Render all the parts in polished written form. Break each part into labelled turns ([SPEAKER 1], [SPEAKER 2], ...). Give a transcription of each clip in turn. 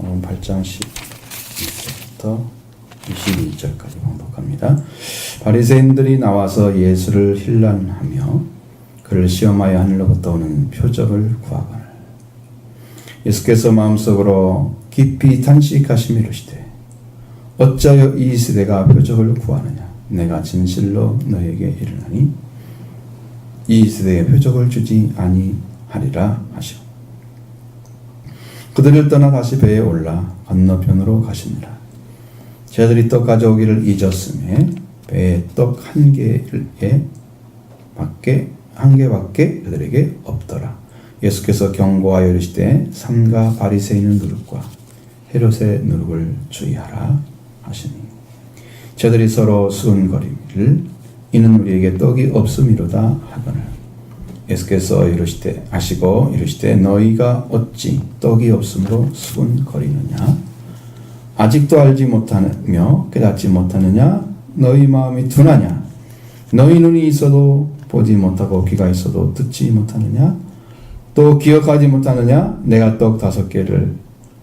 [SPEAKER 1] 8장 12절부터 22절까지 봉독합니다. 바리새인들이 나와서 예수를 힐난하며 그를 시험하여 하늘로부터 오는 표적을 구하거늘 예수께서 마음속으로 깊이 탄식하시며 이르시되 어찌하여 이 세대가 표적을 구하느냐 내가 진실로 너에게 이르노니 이 세대에 표적을 주지 아니하리라 하시고 그들을 떠나 다시 배에 올라 건너편으로 가시니라. 제자들이 떡 가져오기를 잊었음에 배에 떡 한 개밖에 그들에게 없더라. 예수께서 경고하여 이르시되 삼가 바리새인의 누룩과 헤롯의 누룩을 주의하라 하시니 제자들이 서로 수군거리기를 이는 우리에게 떡이 없음이로다 하거늘 예수께서 이르시되 아시고 이르시되 너희가 어찌 떡이 없음으로 수군거리느냐 아직도 알지 못하며 깨닫지 못하느냐 너희 마음이 둔하냐 너희 눈이 있어도 보지 못하고 귀가 있어도 듣지 못하느냐 또 기억하지 못하느냐 내가 떡 5개를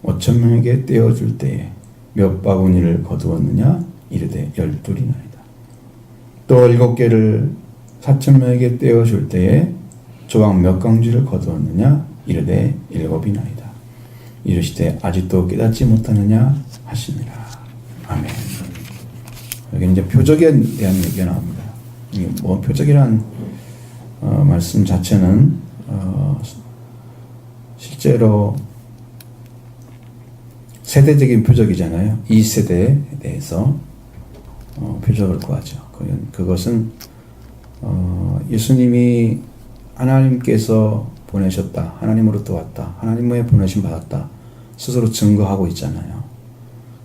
[SPEAKER 1] 5,000명에게 떼어줄 때에 몇 바구니를 거두었느냐 이르되 12이나이다 또 7개를 4,000명에게 떼어줄 때에 조각 몇 강쥐를 거두었느냐 이르되 7이나이다 이르시되 아직도 깨닫지 못하느냐 하시니라. 아멘. 여기 이제 표적에 대한 얘기가 나옵니다. 뭐 표적이란 말씀 자체는 실제로 세대적인 표적이잖아요. 이 세대에 대해서 표적을 구하죠. 그것은 예수님이 하나님께서 보내셨다. 하나님으로부터 왔다. 하나님의 보내심 받았다. 스스로 증거하고 있잖아요.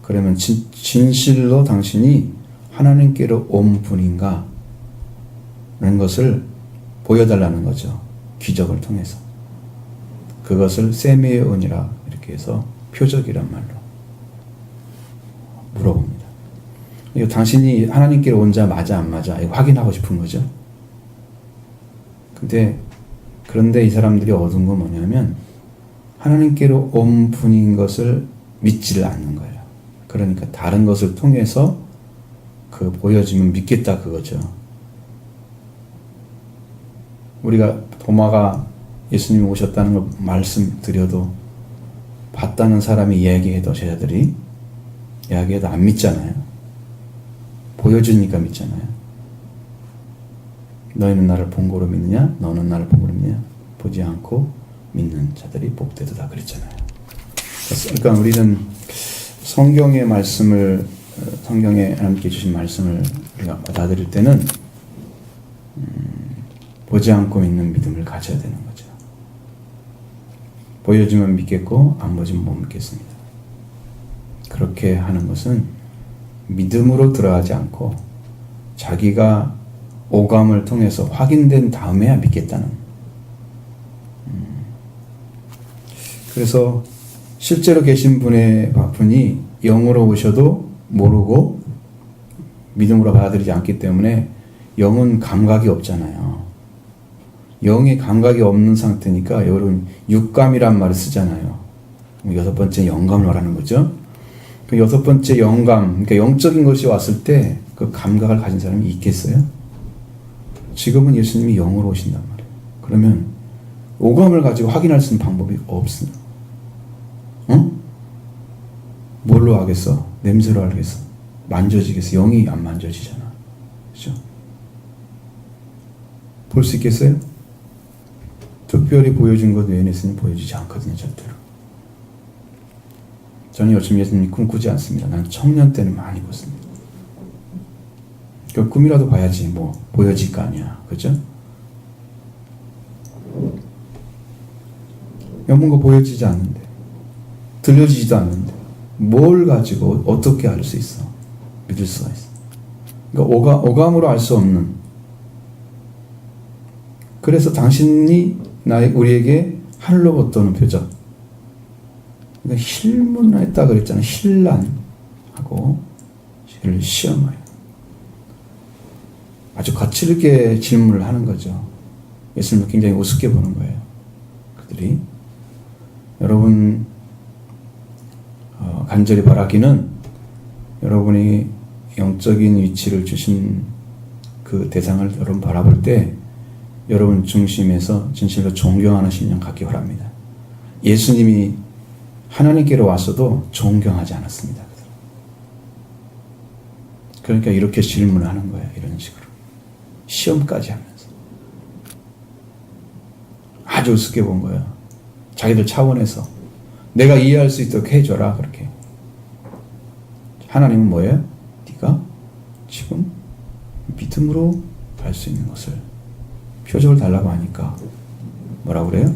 [SPEAKER 1] 그러면 진실로 당신이 하나님께로 온 분인가? 라는 것을 보여달라는 거죠. 기적을 통해서. 그것을 세미의 은이라 이렇게 해서 표적이란 말로 물어봅니다. 이거 당신이 하나님께로 온 자 맞아 안 맞아? 이거 확인하고 싶은 거죠. 그런데 이 사람들이 얻은 건 뭐냐면 하나님께로 온 분인 것을 믿지를 않는 거예요. 그러니까 다른 것을 통해서 그 보여지면 믿겠다 그거죠. 우리가 도마가 예수님이 오셨다는 걸 말씀드려도 봤다는 사람이 이야기해도 제자들이 이야기해도 안 믿잖아요. 보여주니까 믿잖아요. 너희는 나를 본 거로 믿느냐? 너는 나를 본 거로 믿느냐? 보지 않고 믿는 자들이 복되도다 그랬잖아요. 그러니까 우리는 성경의 말씀을 성경에 하나님께 주신 말씀을 우리가 받아들일 때는 보지 않고 믿는 믿음을 가져야 되는 거죠. 보여주면 믿겠고 안 보여주면 못 믿겠습니다. 그렇게 하는 것은 믿음으로 들어가지 않고 자기가 오감을 통해서 확인된 다음에야 믿겠다는. 그래서 실제로 계신 분이 영으로 오셔도 모르고 믿음으로 받아들이지 않기 때문에 영은 감각이 없잖아요. 영의 감각이 없는 상태니까 여러분 육감이란 말을 쓰잖아요. 6번째 영감을 말하는 거죠. 그 6번째 영감, 그러니까 영적인 것이 왔을 때 그 감각을 가진 사람이 있겠어요? 지금은 예수님이 영으로 오신단 말이에요. 그러면 오감을 가지고 확인할 수 있는 방법이 없습니다. 뭘로 하겠어? 냄새로 알겠어? 만져지겠어? 영이 안 만져지잖아. 그렇죠? 볼 수 있겠어요? 특별히 보여준 것 외에는 예수님 보여주지 않거든요. 절대로. 저는 요즘 예수님이 꿈꾸지 않습니다. 난 청년 때는 많이 꿨습니다. 그 꿈이라도 봐야지 뭐 보여질 거 아니야. 그죠? 뭔가 보여지지 않는데 들려지지도 않는데 뭘 가지고 어떻게 알 수 있어? 믿을 수가 있어. 그러니까 오감으로 알 수 없는. 그래서 당신이 우리에게 하늘로부터 오는 표적. 그러니까 힐문했다 그랬잖아요. 힐난하고 시험하여. 아주 거칠게 질문을 하는 거죠. 예수님을 굉장히 우습게 보는 거예요. 그들이. 여러분 간절히 바라기는 여러분이 영적인 위치를 주신 그 대상을 여러분 바라볼 때 여러분 중심에서 진실로 존경하는 심령 갖기 바랍니다. 예수님이 하나님께로 왔어도 존경하지 않았습니다. 그러니까 이렇게 질문을 하는 거예요. 이런 식으로. 시험까지 하면서. 아주 우습게 본 거예요. 자기들 차원에서. 내가 이해할 수 있도록 해줘라. 그렇게. 하나님은 뭐예요? 네가 지금 믿음으로 갈 수 있는 것을 표적을 달라고 하니까 뭐라고 그래요?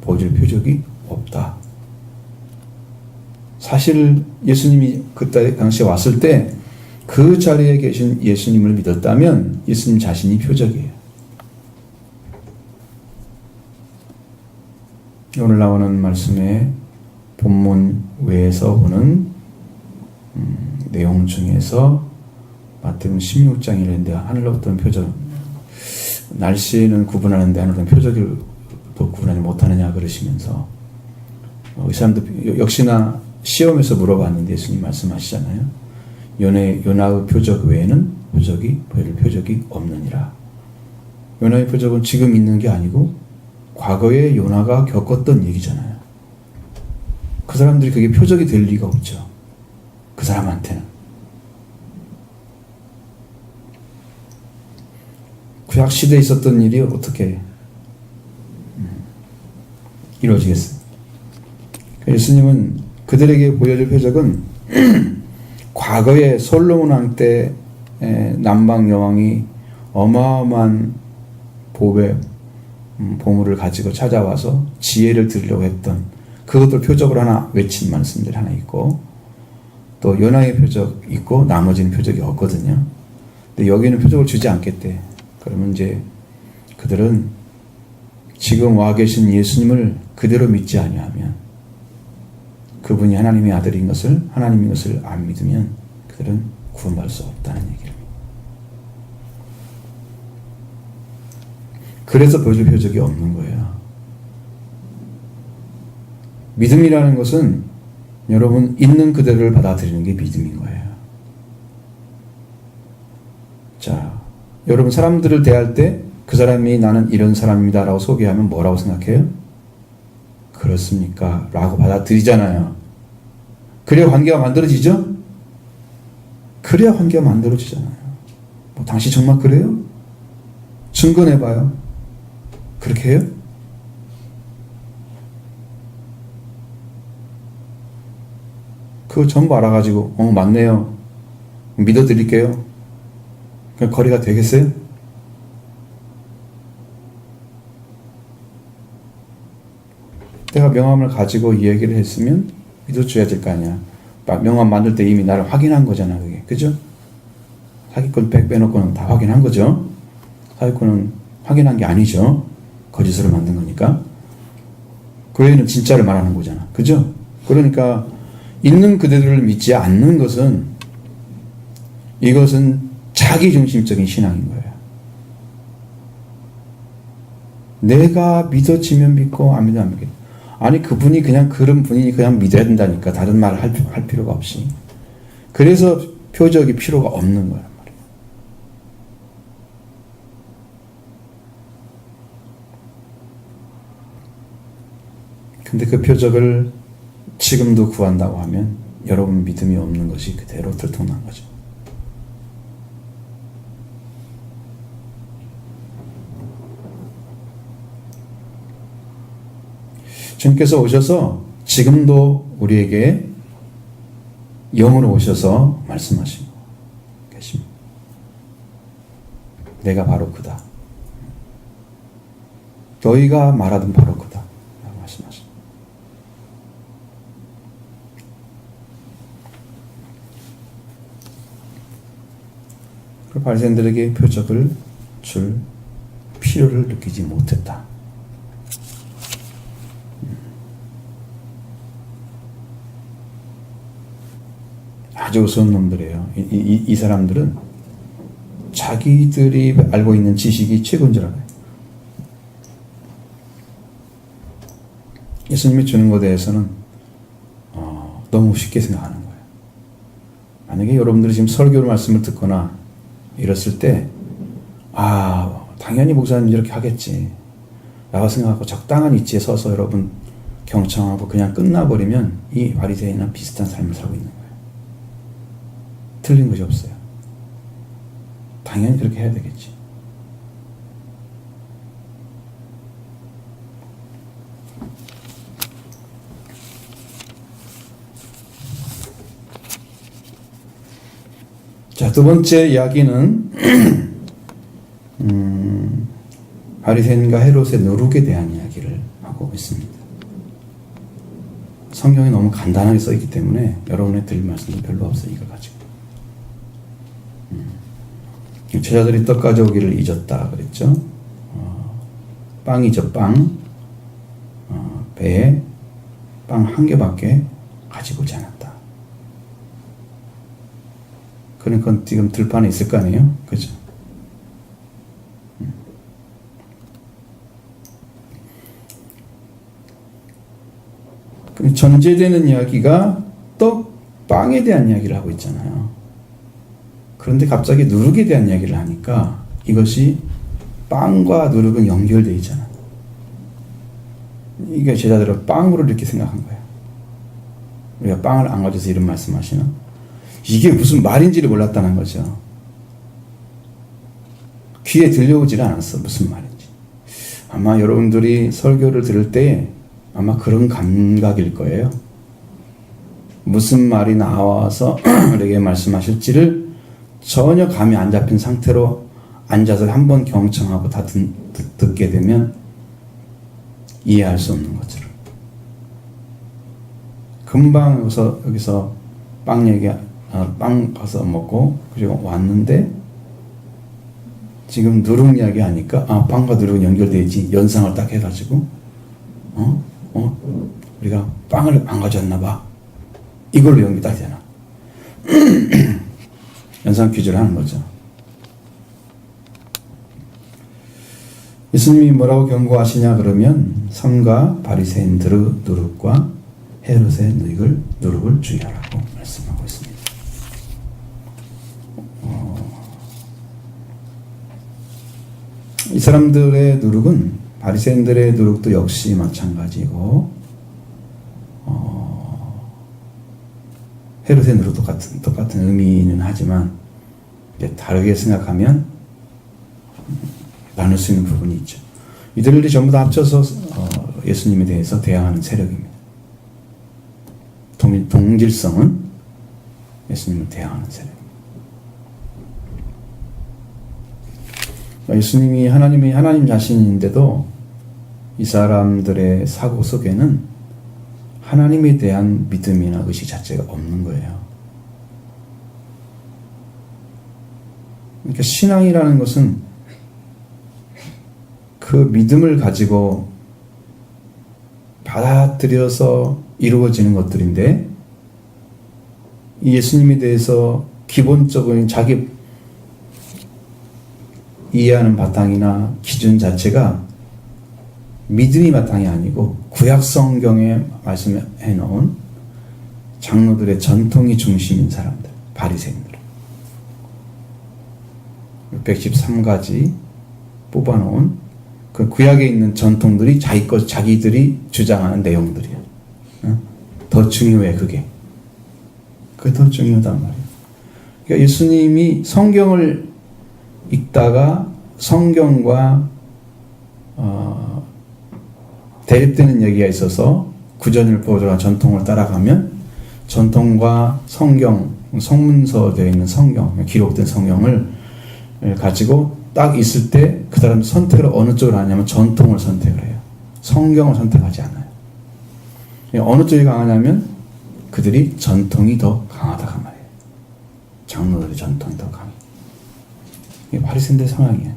[SPEAKER 1] 보여줄 표적이 없다. 사실 예수님이 그때 당시에 왔을 때 그 자리에 계신 예수님을 믿었다면 예수님 자신이 표적이에요. 오늘 나오는 말씀의 본문 외에서 보는 내용 중에서 마태복음 16장이라는데 하늘로부터 표적, 날씨는 구분하는데 하늘로부터 표적을 또 구분하지 못하느냐 그러시면서 이 사람도 역시나 시험에서 물어봤는데 예수님 말씀하시잖아요. 요나의 표적 외에는 보여줄 표적이 없느니라. 요나의 표적은 지금 있는 게 아니고 과거에 요나가 겪었던 얘기잖아요. 그 사람들이 그게 표적이 될 리가 없죠. 그 사람한테는. 구약 시대에 있었던 일이 어떻게 이루어지겠어요? 예수님은 그들에게 보여줄 표적은 과거에 솔로몬 왕 때 남방 여왕이 어마어마한 보물을 가지고 찾아와서 지혜를 드리려고 했던 그것도 표적으로 하나 외친 말씀들이 하나 있고 또 요나의 표적 있고 나머지는 표적이 없거든요. 근데 여기는 표적을 주지 않겠대. 그러면 이제 그들은 지금 와 계신 예수님을 그대로 믿지 아니하면 그분이 하나님의 아들인 것을 하나님인 것을 안 믿으면 그들은 구원받을 수 없다는 얘기를. 그래서 보여줄 표적이 없는 거예요. 믿음이라는 것은 여러분 있는 그대로를 받아들이는 게 믿음인 거예요. 자, 여러분 사람들을 대할 때 그 사람이 나는 이런 사람입니다 라고 소개하면 뭐라고 생각해요? 그렇습니까? 라고 받아들이잖아요. 그래야 관계가 만들어지죠? 그래야 관계가 만들어지잖아요. 뭐 당신 정말 그래요? 증거내봐요. 그렇게 해요? 그거 전부 알아가지고 맞네요. 믿어드릴게요. 그냥 거리가 되겠어요? 내가 명함을 가지고 이 얘기를 했으면 믿어줘야 될 거 아니야. 명함 만들 때 이미 나를 확인한 거잖아. 그게. 그죠? 사기꾼 빼놓고는 다 확인한 거죠. 사기꾼은 확인한 게 아니죠. 거짓으로 만든 거니까. 그 외에는 진짜를 말하는 거잖아. 그죠? 그러니까 있는 그대로를 믿지 않는 것은 이것은 자기중심적인 신앙인 거예요. 내가 믿어지면 믿고 안 믿으면 안 믿고. 아니 그분이 그냥 그런 분이니 그냥 믿어야 된다니까. 다른 말을 할 필요가 없이. 그래서 표적이 필요가 없는 거란 말이에요. 근데 그 표적을 지금도 구한다고 하면 여러분 믿음이 없는 것이 그대로 들통난 거죠. 주님께서 오셔서 지금도 우리에게 영으로 오셔서 말씀하시고 계십니다. 내가 바로 그다. 너희가 말하던 바로 그다. 라고 말씀하십니다. 그 바리새인들에게 표적을 줄 필요를 느끼지 못했다. 아주 우스운 놈들이에요. 이 사람들은 자기들이 알고 있는 지식이 최고인 줄 알아요. 예수님이 주는 것에 대해서는 너무 쉽게 생각하는 거예요. 만약에 여러분들이 지금 설교 말씀을 듣거나 이랬을 때, 당연히 목사님 이렇게 하겠지 라고 생각하고 적당한 위치에 서서 여러분 경청하고 그냥 끝나버리면 이 바리새인이랑 비슷한 삶을 살고 있는 거예요. 틀린 것이 없어요. 당연히 그렇게 해야 되겠지. 자, 두 번째 이야기는 바리새인과 헤롯의 누룩에 대한 이야기를 하고 있습니다. 성경이 너무 간단하게 써 있기 때문에 여러분의 드릴 말씀도 별로 없어요. 이거 가지고. 제자들이 떡 가져오기를 잊었다 그랬죠. 빵이죠, 빵. 배에 빵 한 개밖에 가지고 오지 않았다. 그러니까 지금 들판에 있을 거 아니에요? 그죠? 그럼 전제되는 이야기가 빵에 대한 이야기를 하고 있잖아요. 그런데 갑자기 누룩에 대한 이야기를 하니까 이것이 빵과 누룩은 연결되어 있잖아요. 이게 제자들은 빵으로 이렇게 생각한 거예요. 우리가 빵을 안 가져서 이런 말씀하시나? 이게 무슨 말인지를 몰랐다는 거죠. 귀에 들려오질 않았어. 무슨 말인지. 아마 여러분들이 설교를 들을 때 아마 그런 감각일 거예요. 무슨 말이 나와서 우리에게 말씀하실지를 전혀 감이 안 잡힌 상태로 앉아서 한번 경청하고 다 듣게 되면 이해할 수 없는 것처럼. 금방 여기서 빵 가서 먹고 그리고 왔는데 지금 누룩 이야기 하니까 빵과 누룩은 연결되지 연상을 딱 해가지고 우리가 빵을 안 가져왔나 봐. 이걸로 연결이 딱 되나. 연상 퀴즈를 하는 거죠. 예수님이 뭐라고 경고하시냐 그러면 삼가 바리새인들의 누룩과 헤롯의 누룩을 주의하라고 말씀하고 있습니다. 이 사람들의 누룩은 바리새인들의 누룩도 역시 마찬가지고 헤롯의 누룩도 똑같은 의미는 하지만 다르게 생각하면 나눌 수 있는 부분이 있죠. 이들이 전부 다 합쳐서 예수님에 대해서 대항하는 세력입니다. 동질성은 예수님을 대항하는 세력. 예수님이 하나님 자신인데도 이 사람들의 사고 속에는 하나님에 대한 믿음이나 의식 자체가 없는 거예요. 그러니까 신앙이라는 것은 그 믿음을 가지고 받아들여서 이루어지는 것들인데 이 예수님에 대해서 기본적인 자기 이해하는 바탕이나 기준 자체가 믿음이 바탕이 아니고 구약 성경에 말씀해 놓은 장로들의 전통이 중심인 사람들, 바리새인들. 113가지 뽑아놓은 그 구약에 있는 전통들이 자기들이 주장하는 내용들이야. 더 중요해 그게 더 중요하단 말이야. 그러니까 예수님이 성경을 읽다가 성경과 대립되는 얘기가 있어서 구전율법과 전통을 따라가면 전통과 성경, 성문서 되어 있는 성경, 기록된 성경을 가지고 딱 있을 때 그 사람 선택을 어느 쪽으로 하냐면 전통을 선택을 해요. 성경을 선택하지 않아요. 어느 쪽이 강하냐면 그들이 전통이 더 강하다가 말이에요. 장로들의 전통이 더 강해. 이게 바리새인들의 성향이에요.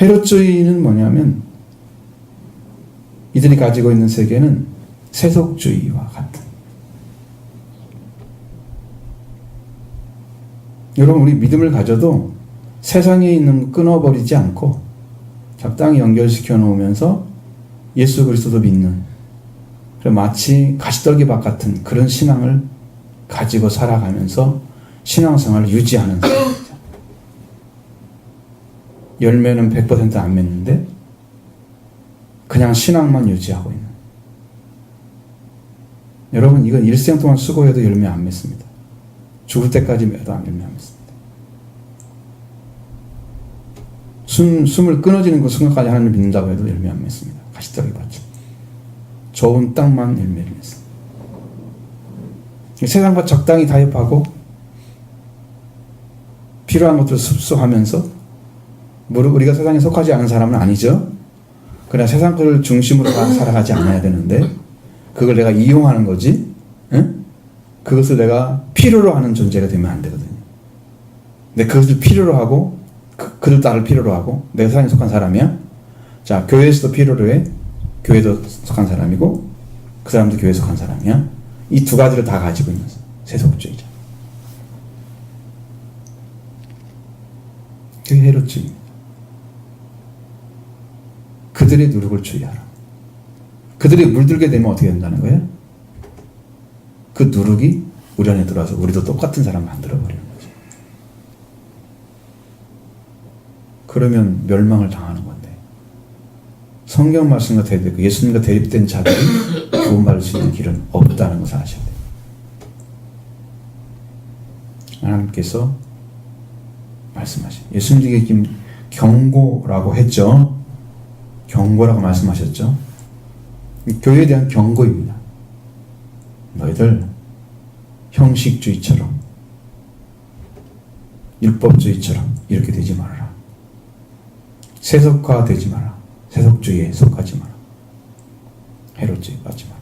[SPEAKER 1] 헤롯주의는 뭐냐면 이들이 가지고 있는 세계는 세속주의와 같은. 여러분 우리 믿음을 가져도 세상에 있는 거 끊어버리지 않고 적당히 연결시켜 놓으면서 예수 그리스도 믿는 마치 가시떨기밭 같은 그런 신앙을 가지고 살아가면서 신앙생활을 유지하는 사람이죠. 열매는 100%안 맺는데 그냥 신앙만 유지하고 있는. 여러분, 이건 일생 동안 수고해도 열매 안 맺습니다. 죽을 때까지 매도 열매 안 맺습니다. 숨을 끊어지는 그 순간까지 하나님을 믿는다고 해도 열매 안 맺습니다. 가시떨기밭. 좋은 땅만 열매를 맺습니다. 세상과 적당히 타협하고 필요한 것들을 습수하면서, 우리가 세상에 속하지 않은 사람은 아니죠. 그러나 세상 것을 중심으로 살아가지 않아야 되는데 그걸 내가 이용하는 거지, 응? 그것을 내가 필요로 하는 존재가 되면 안 되거든요. 근데 그것을 필요로 하고 그들 나를 필요로 하고 내가 세상에 속한 사람이야. 자, 교회에서도 필요로 해. 교회도 속한 사람이고 그 사람도 교회에 속한 사람이야. 이 두 가지를 다 가지고 있는 세속주의자. 그게 헤롯주의입니다. 그들의 누룩을 주의하라. 그들이 물들게 되면 어떻게 된다는 거예요? 그 누룩이 우리 안에 들어와서 우리도 똑같은 사람 만들어버리는 거죠. 그러면 멸망을 당하는 건데, 성경 말씀과 대립되고 예수님과 대립된 자들이 구원받을 수 있는 길은 없다는 것을 아셔야 돼요. 하나님께서 말씀하시죠. 예수님에게 지금 경고라고 했죠. 경고라고 말씀하셨죠. 교회에 대한 경고입니다. 너희들 형식주의처럼, 율법주의처럼 이렇게 되지 말아라. 세속화되지 마라. 세속주의에 속하지 마라. 헤롯주의에 빠지지 마라.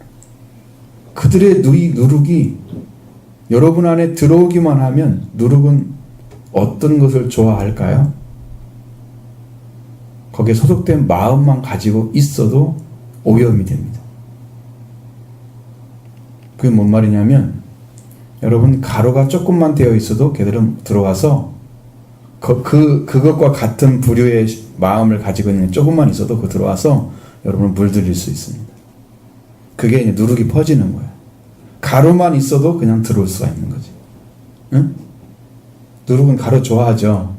[SPEAKER 1] 그들의 누룩이 여러분 안에 들어오기만 하면, 누룩은 어떤 것을 좋아할까요? 거기에 소속된 마음만 가지고 있어도 오염이 됩니다. 그게 뭔 말이냐면, 여러분 가루가 조금만 되어 있어도 걔들은 들어와서 그것과 같은 부류의 마음을 가지고 있는, 조금만 있어도 그 들어와서 여러분을 물들일 수 있습니다. 그게 이제 누룩이 퍼지는 거예요. 가루만 있어도 그냥 들어올 수가 있는 거지. 응? 누룩은 가루 좋아하죠.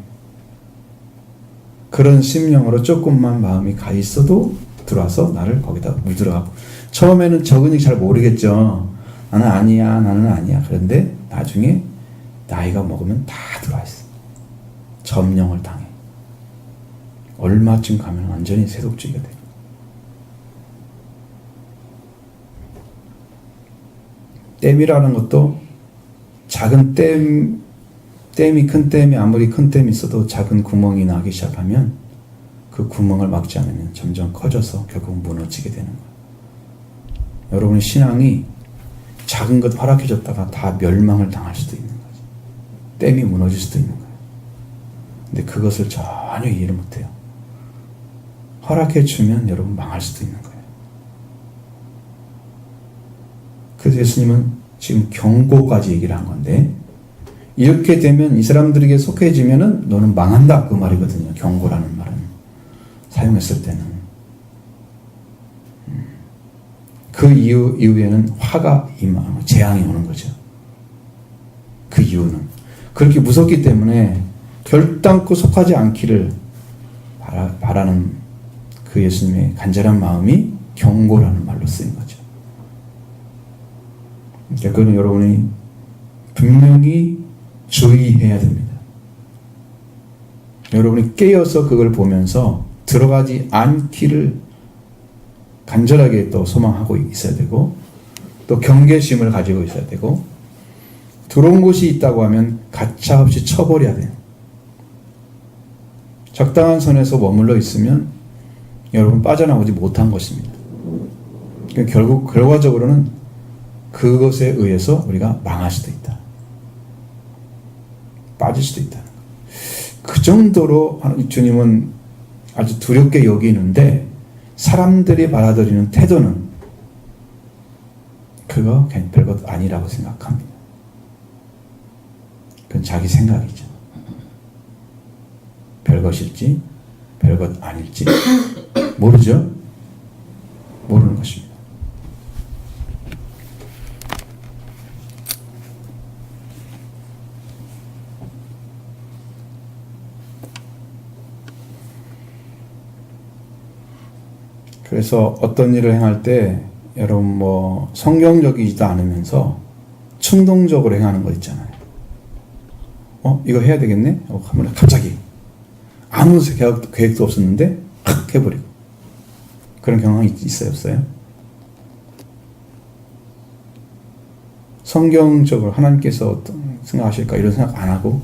[SPEAKER 1] 그런 심령으로 조금만 마음이 가 있어도 들어와서 나를 거기다 물들어가고, 처음에는 적은이 잘 모르겠죠. 나는 아니야, 나는 아니야. 그런데 나중에 나이가 먹으면 다 들어와 있어. 점령을 당해. 얼마쯤 가면 완전히 세속주의가 돼요. 댐이라는 것도 작은 댐이 큰 댐이 아무리 큰 댐이 있어도 작은 구멍이 나기 시작하면 그 구멍을 막지 않으면 점점 커져서 결국 무너지게 되는 거예요. 여러분의 신앙이 작은 것 허락해줬다가 다 멸망을 당할 수도 있는 거죠. 댐이 무너질 수도 있는 거예요. 근데 그것을 전혀 이해를 못해요. 허락해주면 여러분 망할 수도 있는 거예요. 그래서 예수님은 지금 경고까지 얘기를 한 건데, 이렇게 되면 이 사람들에게 속해지면은 너는 망한다, 그 말이거든요. 경고라는 말은 사용했을 때는 그 이후에는 화가 임하고 재앙이 오는 거죠. 그 이유는 그렇게 무섭기 때문에 결단코 속하지 않기를 바라는 그 예수님의 간절한 마음이 경고라는 말로 쓰인 거죠. 그거는 여러분이 분명히 주의해야 됩니다. 여러분이 깨어서 그걸 보면서 들어가지 않기를 간절하게 또 소망하고 있어야 되고, 또 경계심을 가지고 있어야 되고, 들어온 곳이 있다고 하면 가차없이 쳐버려야 돼요. 적당한 선에서 머물러 있으면 여러분 빠져나오지 못한 것입니다. 결국 결과적으로는 그것에 의해서 우리가 망할 수도 있다. 빠질 수도 있다. 그 정도로 주님은 아주 두렵게 여기는데, 사람들이 받아들이는 태도는 그거 그냥 별것 아니라고 생각합니다. 그건 자기 생각이죠. 별것일지 별것 아닐지 모르죠. 모르는 것입니다. 그래서 어떤 일을 행할 때 여러분 뭐 성경적이지도 않으면서 충동적으로 행하는 거 있잖아요. 이거 해야 되겠네? 하면 갑자기 아무 계획도 없었는데 확 해버리고. 그런 경험이 있어요, 없어요? 성경적으로 하나님께서 어떤 생각하실까 이런 생각 안 하고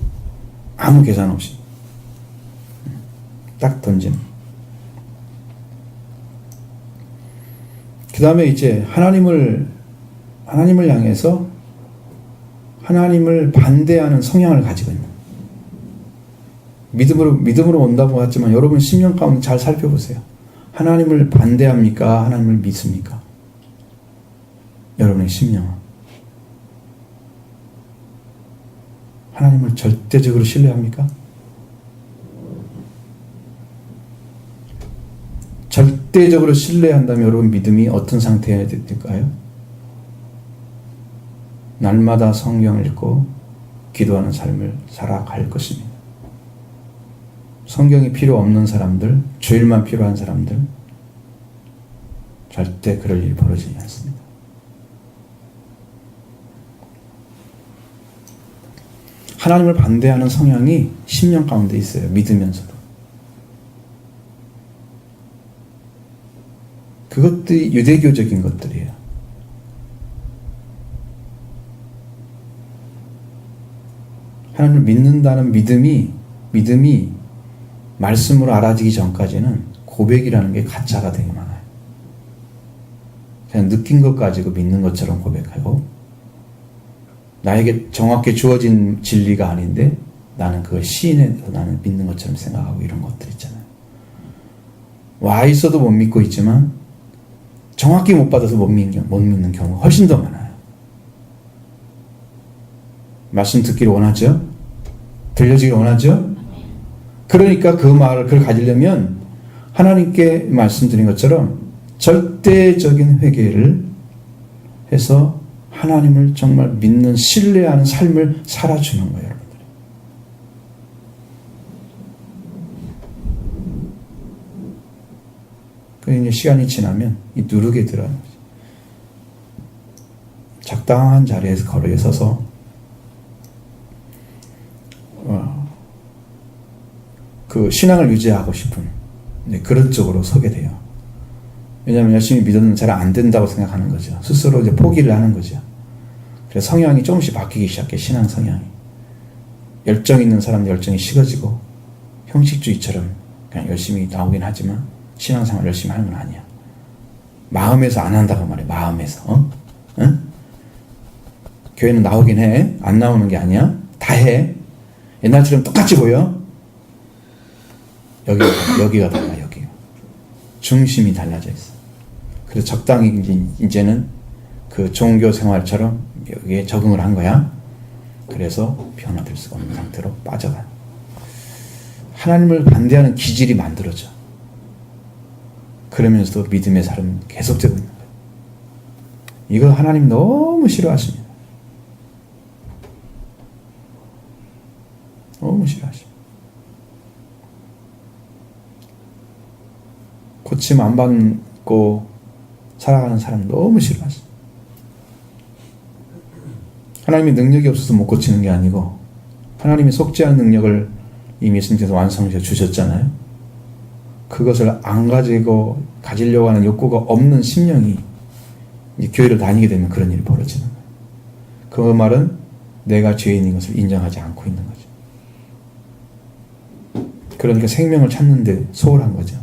[SPEAKER 1] 아무 계산 없이 딱 던지는. 그 다음에 이제 하나님을 향해서 하나님을 반대하는 성향을 가지고 있는. 믿음으로 온다고 하지만 여러분 심령 가운데 잘 살펴보세요. 하나님을 반대합니까? 하나님을 믿습니까? 여러분의 심령은. 하나님을 절대적으로 신뢰합니까? 절대적으로 신뢰한다면 여러분 믿음이 어떤 상태여야 될까요? 날마다 성경을 읽고 기도하는 삶을 살아갈 것입니다. 성경이 필요 없는 사람들, 주일만 필요한 사람들, 절대 그럴 일이 벌어지지 않습니다. 하나님을 반대하는 성향이 심령 가운데 있어요. 믿으면서도. 그것들이 유대교적인 것들이에요. 하나님을 믿는다는 믿음이 말씀으로 알아지기 전까지는 고백이라는 게 가짜가 되게 많아요. 그냥 느낀 것 가지고 믿는 것처럼 고백하고 나에게 정확히 주어진 진리가 아닌데 나는 그걸 시인해서 나는 믿는 것처럼 생각하고 이런 것들 있잖아요. 와 있어도 못 믿고 있지만 정확히 못 받아서 못 믿는 경우가 훨씬 더 많아요. 말씀 듣기를 원하죠? 들려지기를 원하죠? 그러니까 그걸 가지려면 하나님께 말씀드린 것처럼 절대적인 회개를 해서 하나님을 정말 믿는 신뢰하는 삶을 살아주는 거예요, 여러분들. 그 시간이 지나면 이 누르게 들어요. 적당한 자리에서 거리에 서서 그 신앙을 유지하고 싶은 그런 쪽으로 서게 돼요. 왜냐하면 열심히 믿어도 잘 안 된다고 생각하는 거죠. 스스로 이제 포기를 하는 거죠. 그래서 성향이 조금씩 바뀌기 시작해. 신앙 성향이. 열정 있는 사람은 열정이 식어지고 형식주의처럼 그냥 열심히 나오긴 하지만 신앙생활 열심히 하는 건 아니야. 마음에서 안 한다고 말해. 마음에서. 응? 교회는 나오긴 해. 안 나오는 게 아니야. 다 해. 옛날처럼 똑같이 보여. 여기가 달라. 여기가. 중심이 달라져 있어. 그래서 적당히 이제는 그 종교 생활처럼 여기에 적응을 한 거야. 그래서 변화될 수가 없는 상태로 빠져가. 하나님을 반대하는 기질이 만들어져. 그러면서도 믿음의 삶은 계속되고 있는 거예요. 이거 하나님 너무 싫어하십니다. 너무 싫어하십니다. 고침 안 받고 살아가는 사람 너무 싫어하십니다. 하나님이 능력이 없어서 못 고치는 게 아니고 하나님이 속지 않은 능력을 이미 예수님께서 완성시켜 주셨잖아요. 그것을 안 가지고 가지려고 하는 욕구가 없는 심령이 이제 교회를 다니게 되면 그런 일이 벌어지는 거예요. 그 말은 내가 죄인인 것을 인정하지 않고 있는 거죠. 그러니까 생명을 찾는데 소홀한 거죠.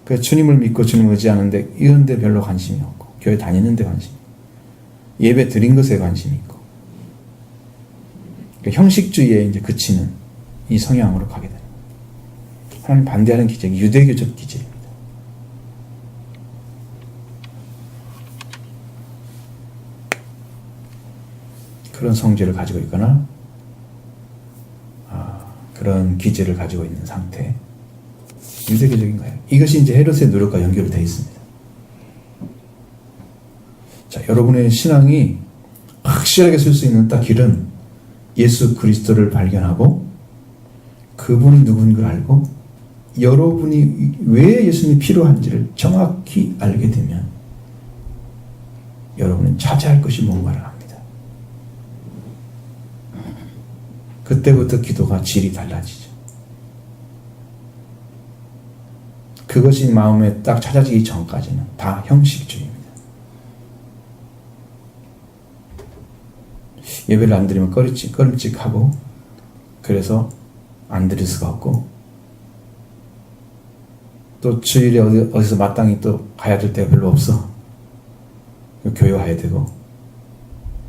[SPEAKER 1] 그래서 주님을 믿고 주님을 의지하는데 이런 데 별로 관심이 없고 교회 다니는 데 관심이 있고 예배 드린 것에 관심이 있고 그러니까 형식주의에 이제 그치는 이 성향으로 가게 됩니다. 하나님 반대하는 기질이 유대교적 기질입니다. 그런 성질을 가지고 있거나 그런 기질을 가지고 있는 상태. 유대교적인 거예요. 이것이 이제 헤롯의 노력과 연결이 되어 있습니다. 자, 여러분의 신앙이 확실하게 쓸 수 있는 딱 길은 예수 그리스도를 발견하고 그분이 누군 걸 알고 여러분이 왜 예수님이 필요한지를 정확히 알게 되면 여러분은 차지할 것이 뭔가를 압니다. 그때부터 기도가 질이 달라지죠. 그것이 마음에 딱 찾아지기 전까지는 다 형식주의입니다. 예배를 안 드리면 꺼림칙하고, 그래서 안 드릴 수가 없고, 또 주일에 어디서 마땅히 또 가야 될 때가 별로 없어. 교회 와야 되고,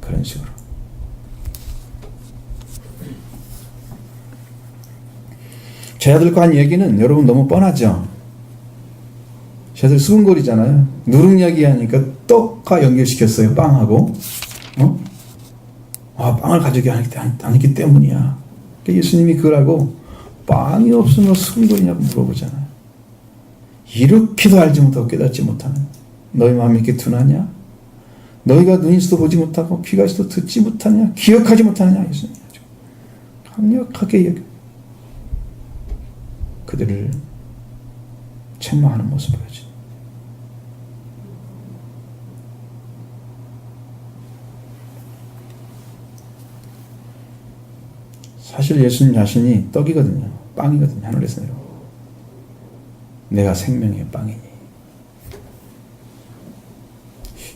[SPEAKER 1] 그런 식으로. 제자들과 한 얘기는 여러분 너무 뻔하죠? 제자들 수근거리잖아요. 누룽 이야기하니까 떡과 연결시켰어요. 빵하고. 빵을 가져오지 않았기 때문이야. 예수님이 그러고 빵이 없으면 수근거리냐고 물어보잖아요. 이렇게도 알지 못하고 깨닫지 못하는 너희 마음이 이렇게 둔하냐? 너희가 눈이 있어도 보지 못하고 귀가 있어도 듣지 못하냐? 기억하지 못하느냐? 예수님이 아주 강력하게 그들을 책망하는 모습을 보여줍니다. 사실 예수님 자신이 떡이거든요. 빵이거든요. 하늘에서 내려온. 내가 생명의 빵이니.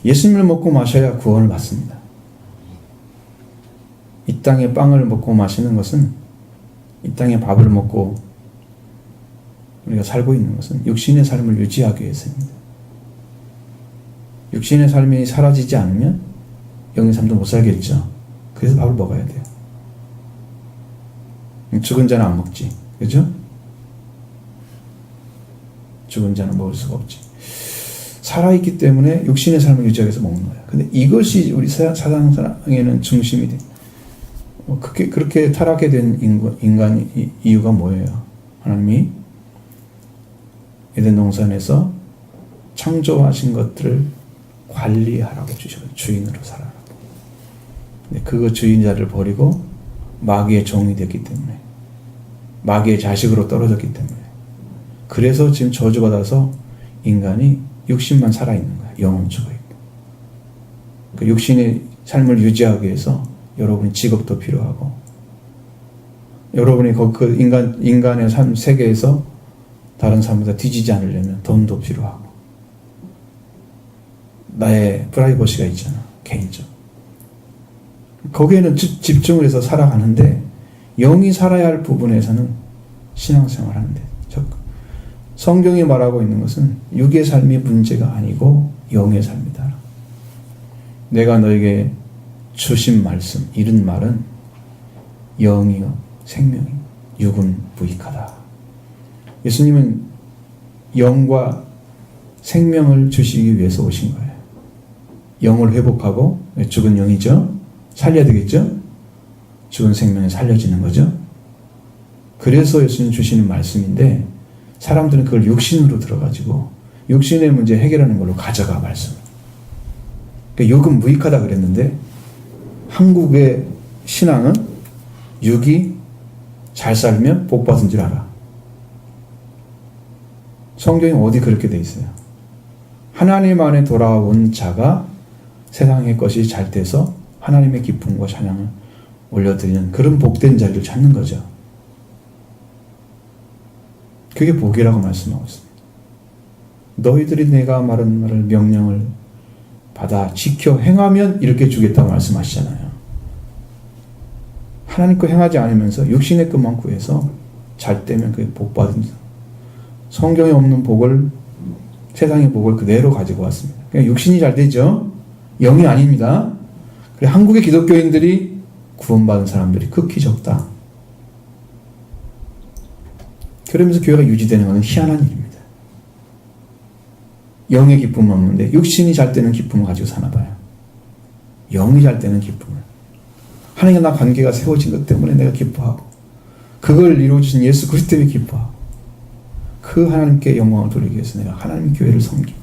[SPEAKER 1] 예수님을 먹고 마셔야 구원을 받습니다. 이 땅의 빵을 먹고 마시는 것은, 이 땅의 밥을 먹고 우리가 살고 있는 것은 육신의 삶을 유지하기 위해서입니다. 육신의 삶이 사라지지 않으면 영의 삶도 못 살겠죠. 그래서 밥을 먹어야 돼요. 죽은 자는 안 먹지. 그죠? 죽은 자는 먹을 수가 없지. 살아있기 때문에 육신의 삶을 유지하기 위해서 먹는 거야. 근데 이것이 우리 사상에는 중심이 돼. 그렇게 타락하게 된 인간의 이유가 뭐예요? 하나님이 에덴 동산에서 창조하신 것들을 관리하라고 주셔서 주인으로 살아라고. 근데 그 주인자를 버리고 마귀의 종이 됐기 때문에, 마귀의 자식으로 떨어졌기 때문에, 그래서 지금 저주받아서 인간이 육신만 살아있는 거야. 영은 죽어있고. 그 육신의 삶을 유지하기 위해서 여러분의 직업도 필요하고, 여러분이 그 인간의 삶 세계에서 다른 사람보다 뒤지지 않으려면 돈도 필요하고, 나의 프라이버시가 있잖아. 개인적. 거기에는 집중을 해서 살아가는데, 영이 살아야 할 부분에서는 신앙생활 하는데, 성경이 말하고 있는 것은 육의 삶이 문제가 아니고 영의 삶이다. 내가 너에게 주신 말씀, 이른 말은 영이요 생명이, 육은 무익하다. 예수님은 영과 생명을 주시기 위해서 오신 거예요. 영을 회복하고, 죽은 영이죠. 살려야 되겠죠? 죽은 생명이 살려지는 거죠. 그래서 예수님 주시는 말씀인데, 사람들은 그걸 육신으로 들어가지고 육신의 문제 해결하는 걸로 가져가 말씀. 그러니까 육은 무익하다 그랬는데, 한국의 신앙은 육이 잘 살면 복 받은 줄 알아. 성경이 어디 그렇게 돼 있어요? 하나님 안에 돌아온 자가 세상의 것이 잘 돼서 하나님의 기쁨과 찬양을 올려드리는 그런 복된 자리를 찾는 거죠. 그게 복이라고 말씀하고 있습니다. 너희들이 내가 말한 말을 명령을 받아 지켜 행하면 이렇게 주겠다고 말씀하시잖아요. 하나님 거 행하지 않으면서 육신의 것만 구해서 잘 되면 그게 복 받은 자. 성경에 없는 복을, 세상의 복을 그대로 가지고 왔습니다. 그냥 육신이 잘 되죠. 영이 아닙니다. 그래, 한국의 기독교인들이 구원받은 사람들이 극히 적다. 그러면서 교회가 유지되는 것은 희한한 일입니다. 영의 기쁨은 없는데 육신이 잘 되는 기쁨을 가지고 사나 봐요. 영이 잘 되는 기쁨을. 하나님과 나 관계가 세워진 것 때문에 내가 기뻐하고, 그걸 이루어주신 예수 그리스도 때문에 기뻐하고, 그 하나님께 영광을 돌리기 위해서 내가 하나님 교회를 섬기고,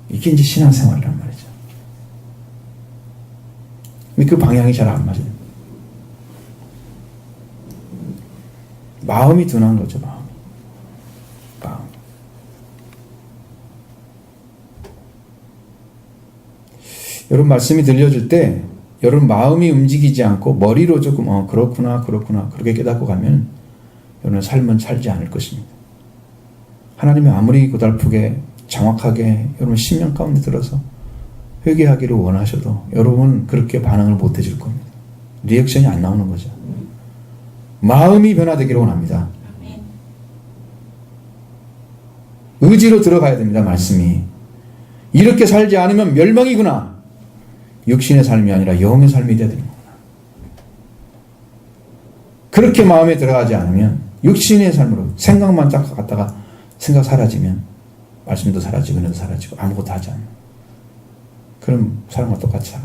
[SPEAKER 1] 이게 이제 신앙생활이란 말이죠. 근데 그 방향이 잘 안 맞아요. 마음이 둔한 거죠, 마음이. 여러분 말씀이 들려줄 때 여러분 마음이 움직이지 않고 머리로 조금 그렇구나 그렇게 깨닫고 가면 여러분의 삶은 살지 않을 것입니다. 하나님이 아무리 고달프게 정확하게 여러분 심령 가운데 들어서 회개하기를 원하셔도 여러분은 그렇게 반응을 못 해줄 겁니다. 리액션이 안 나오는 거죠. 마음이 변화되기를 원합니다. 의지로 들어가야 됩니다. 말씀이. 이렇게 살지 않으면 멸망이구나. 육신의 삶이 아니라 영의 삶이 되야 됩니다. 그렇게 마음에 들어가지 않으면 육신의 삶으로 생각만 딱 갖다가 생각 사라지면 말씀도 사라지고 은혜도 사라지고 아무것도 하지 않는 그럼 사람과 똑같이 살아.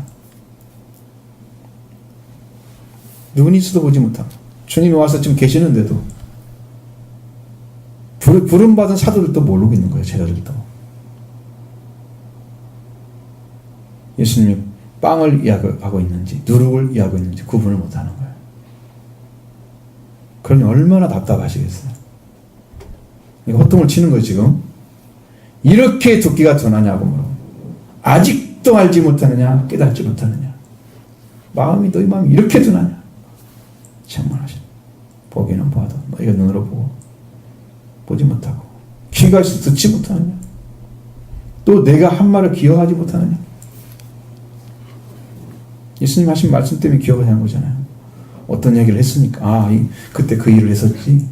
[SPEAKER 1] 눈이 있어도 보지 못하고 주님이 와서 지금 계시는데도 부름받은 사도들도 모르고 있는 거예요. 제자들도. 예수님이 빵을 이야기하고 있는지 누룩을 이야기하고 있는지 구분을 못하는 거예요. 그러니 얼마나 답답하시겠어요. 이거 호통을 치는 거예요. 지금. 이렇게 두께가 둔하냐고 물어. 아직도 알지 못하느냐 깨닫지 못하느냐. 마음이 너희 마음이 이렇게 둔하냐. 정말하시네. 보기는 봐도 너희가 눈으로 보고 보지 못하고 귀가 있어 듣지 못하느냐. 또 내가 한 말을 기억하지 못하느냐. 예수님 하신 말씀 때문에 기억을 하는 거잖아요. 어떤 얘기를 했으니까 그때 그 일을 했었지.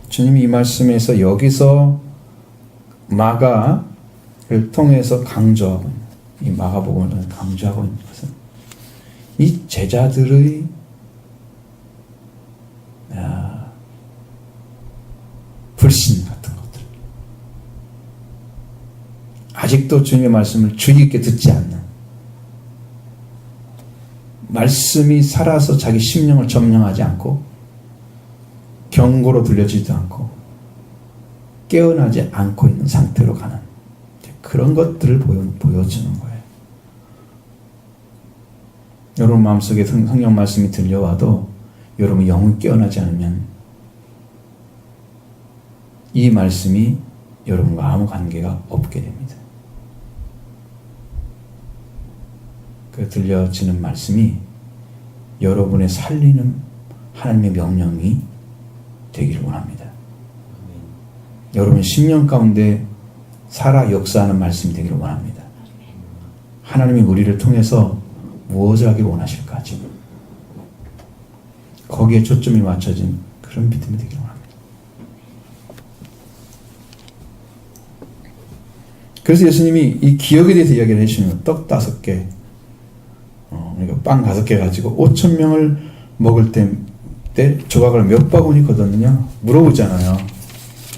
[SPEAKER 1] 주님이 이 말씀에서 여기서 마가를 통해서 강조하고 있는 이 마가복음을 강조하고 있는 것은 이 제자들의 불신 같은 것들, 아직도 주님의 말씀을 주의 깊게 듣지 않는, 말씀이 살아서 자기 심령을 점령하지 않고 경고로 들려지지도 않고 깨어나지 않고 있는 상태로 가는 그런 것들을 보여주는 거예요. 여러분 마음속에 성경 말씀이 들려와도 여러분 영은 깨어나지 않으면 이 말씀이 여러분과 아무 관계가 없게 됩니다. 그 들려지는 말씀이 여러분의 살리는 하나님의 명령이 되기를 원합니다. 여러분 심령 가운데 살아 역사하는 말씀이 되기를 원합니다. 하나님이 우리를 통해서 무엇을 하기를 원하실까 지금 거기에 초점이 맞춰진 그런 믿음이 되기를 원합니다. 그래서 예수님이 이 기억에 대해서 이야기를 해주시는 떡 5개 그러니까 빵 5개 가지고 5,000명을 먹을 때 조각을 몇 바구니 거뒀느냐 물어보잖아요.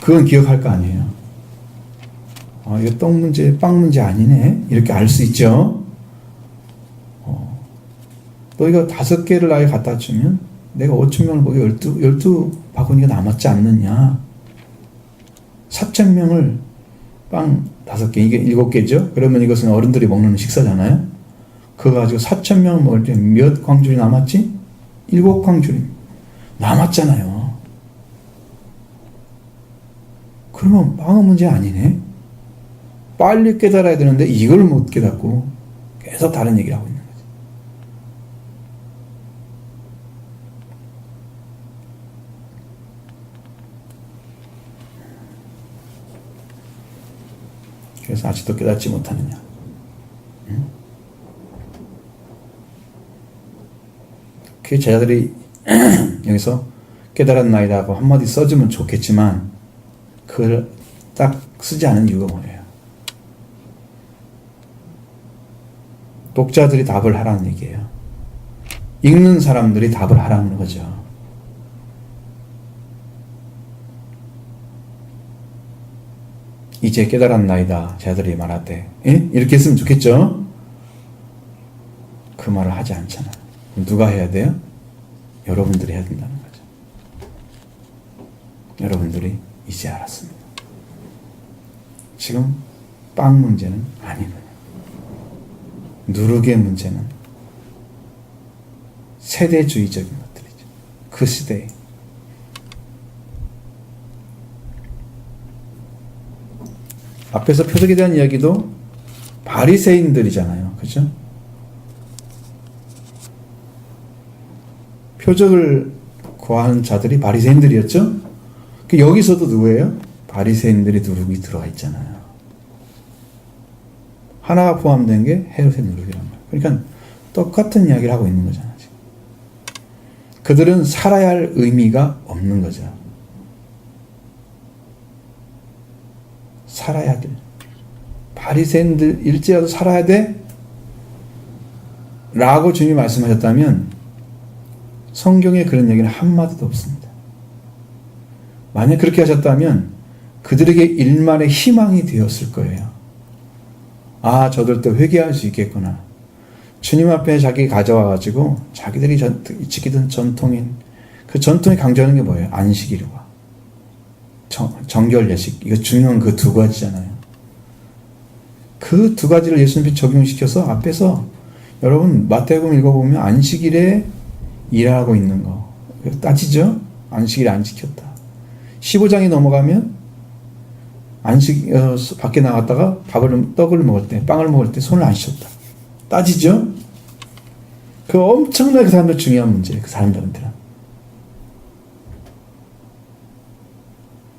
[SPEAKER 1] 그건 기억할 거 아니에요. 이거 떡 문제 빵 문제 아니네 이렇게 알 수 있죠. 또 이거 5개를 아예 갖다 주면 내가 5,000명을 먹여 12바구니가 남았지 않느냐. 4,000명을 빵 5개, 이게 7개죠? 그러면 이것은 어른들이 먹는 식사잖아요? 그거 가지고 4,000명 먹을 때 몇 광줄이 남았지? 7광줄이 남았잖아요. 그러면 빵은 문제 아니네? 빨리 깨달아야 되는데 이걸 못 깨닫고 계속 다른 얘기를 하고 있는 거지. 그래서 아직도 깨닫지 못하느냐. 그 제자들이 여기서 깨달았나이다 하고 한마디 써주면 좋겠지만 그걸 딱 쓰지 않은 이유가 뭐예요? 독자들이 답을 하라는 얘기예요. 읽는 사람들이 답을 하라는 거죠. 이제 깨달았나이다 제자들이 말할 때 이렇게 했으면 좋겠죠? 그 말을 하지 않잖아. 누가 해야 돼요? 여러분들이 해야 된다는 거죠. 여러분들이 이제 알았습니다. 지금 빵 문제는 아니거든요. 누룩의 문제는 세대주의적인 것들이죠. 그 시대에 앞에서 표적에 대한 이야기도 바리새인들이잖아요. 그죠? 표적을 구하는 자들이 바리새인들이었죠? 여기서도 누구예요? 바리새인들이 누룩이 들어가 있잖아요. 하나가 포함된 게 헤롯의 누룩이란 말이에요. 그러니까 똑같은 이야기를 하고 있는 거잖아요. 지금. 그들은 살아야 할 의미가 없는 거죠. 살아야 돼. 바리새인들 일지라도 살아야 돼? 라고 주님이 말씀하셨다면 성경에 그런 얘기는 한마디도 없습니다. 만약 그렇게 하셨다면 그들에게 일말의 희망이 되었을 거예요. 아, 저들도 회개할 수 있겠구나. 주님 앞에 자기 가져와가지고 자기들이 지키던 전통인 그 전통이 강조하는 게 뭐예요? 안식일과 정결 예식. 이거 중요한 그 두 가지잖아요. 그 두 가지를 예수님이 적용시켜서 앞에서 여러분 마태복음 읽어보면 안식일에 일하고 있는 거 따지죠? 안식일 안 지켰다. 15장이 넘어가면 안식 밖에 나갔다가 떡을 먹을 때 빵을 먹을 때 손을 안 씻었다. 따지죠? 그 엄청나게 그 사람들 중요한 문제예요. 그 사람들한테는.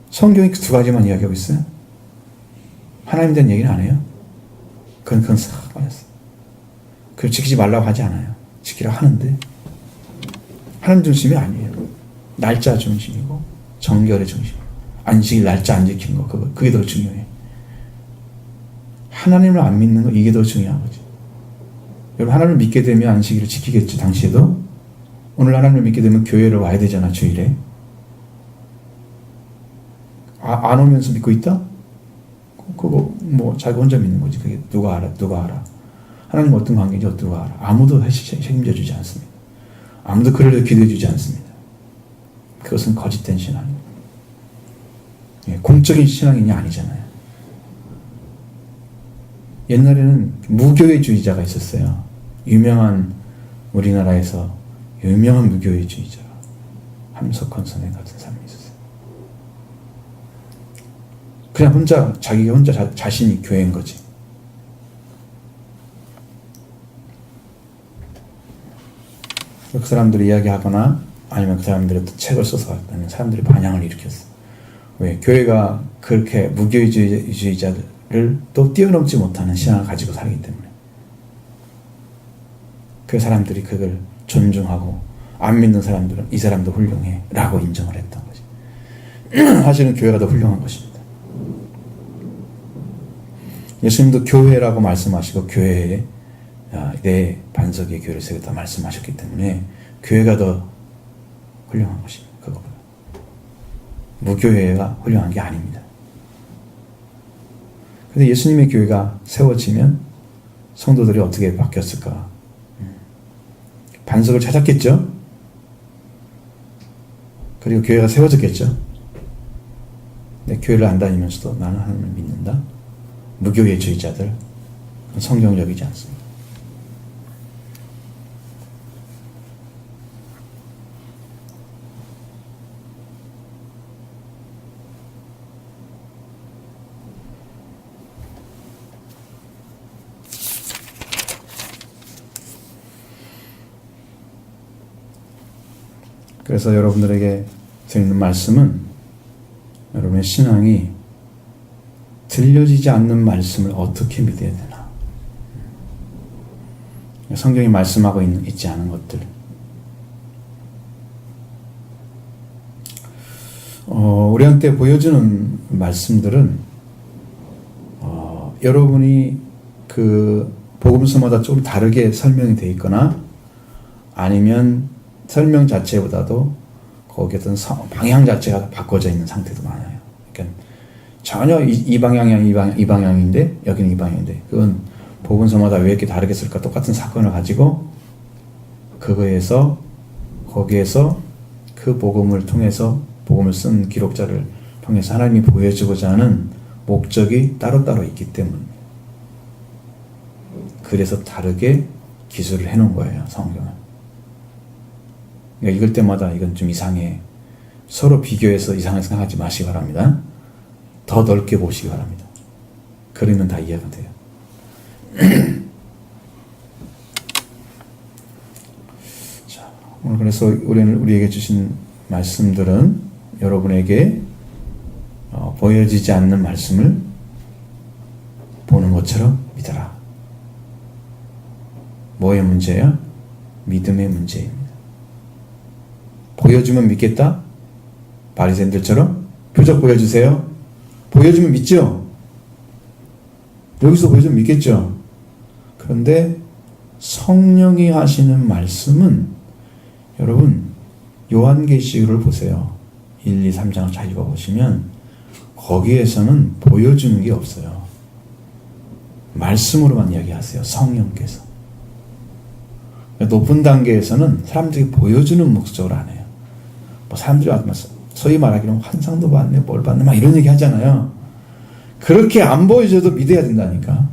[SPEAKER 1] 성경이 그 두 가지만 이야기하고 있어요. 하나님 된 얘기는 안 해요. 그건 싹 빠졌어요. 그걸 지키지 말라고 하지 않아요. 지키라고 하는데 하나님 중심이 아니에요. 날짜 중심이고 정결의 중심이고 안식일 날짜 안 지키는 거 그게 더 중요해. 하나님을 안 믿는 거 이게 더 중요한 거지. 여러분 하나님을 믿게 되면 안식일을 지키겠지. 당시에도 오늘 하나님을 믿게 되면 교회를 와야 되잖아. 주일에. 안 오면서 믿고 있다? 그거 뭐 자기 혼자 믿는 거지. 그게 누가 알아. 하나님 어떤 관계인지 누가 알아. 아무도 책임져 주지 않습니다. 아무도 그를 기도해 주지 않습니다. 그것은 거짓된 신앙입니다. 공적인 신앙인이 아니잖아요. 옛날에는 무교회주의자가 있었어요. 우리나라에서 유명한 무교회주의자 함석헌 선생 같은 사람이 있었어요. 그냥 자기가 혼자 자신이 교회인 거지. 그 사람들이 이야기하거나 아니면 그 사람들이 또 책을 써서 왔다면 사람들이 반향을 일으켰어요. 왜? 교회가 그렇게 무교회주의자들을 또 뛰어넘지 못하는 신앙을 가지고 살기 때문에. 그 사람들이 그걸 존중하고 안 믿는 사람들은 이 사람도 훌륭해 라고 인정을 했던 거지. 사실은 교회가 더 훌륭한 것입니다. 예수님도 교회라고 말씀하시고 교회에 내 반석의 교회를 세우겠다 말씀하셨기 때문에 교회가 더 훌륭한 것입니다. 그거보다. 무교회가 훌륭한 게 아닙니다. 근데 예수님의 교회가 세워지면 성도들이 어떻게 바뀌었을까? 반석을 찾았겠죠? 그리고 교회가 세워졌겠죠? 내 교회를 안 다니면서도 나는 하나님을 믿는다? 무교회주의자들, 성경적이지 않습니다. 그래서 여러분들에게 드리는 말씀은 여러분의 신앙이 들려지지 않는 말씀을 어떻게 믿어야 되나. 성경이 말씀하고 있지 않은 것들. 우리한테 보여주는 말씀들은 여러분이 그 복음서마다 좀 다르게 설명이 되어 있거나 아니면 설명 자체보다도 거기 어떤 방향 자체가 바꿔져 있는 상태도 많아요. 그러니까 전혀 이 방향이 이 방향인데 여기는 이 방향인데 그건 복음서마다 왜 이렇게 다르게 쓸까? 똑같은 사건을 가지고 거기에서 그 복음을 통해서 복음을 쓴 기록자를 통해서 하나님이 보여주고자 하는 목적이 따로따로 있기 때문에 그래서 다르게 기술을 해놓은 거예요. 성경은. 그러니까 읽을 때마다 이건 좀 이상해. 서로 비교해서 이상하게 생각하지 마시기 바랍니다. 더 넓게 보시기 바랍니다. 그러면 다 이해가 돼요. 자, 오늘 그래서 우리에게 주신 말씀들은 여러분에게 보여지지 않는 말씀을 보는 것처럼 믿어라. 뭐의 문제야? 믿음의 문제입니다. 보여주면 믿겠다? 바리새인들처럼 표적 보여주세요. 보여주면 믿죠? 여기서 보여주면 믿겠죠? 그런데 성령이 하시는 말씀은 여러분 요한계시록을 보세요. 1, 2, 3장을 잘 읽어보시면 거기에서는 보여주는 게 없어요. 말씀으로만 이야기하세요. 성령께서. 높은 단계에서는 사람들이 보여주는 목적으로 안 해요. 뭐 사람들이 소위 말하기로는 환상도 봤네, 뭘 봤네, 막 이런 얘기 하잖아요. 그렇게 안 보여줘도 믿어야 된다니까.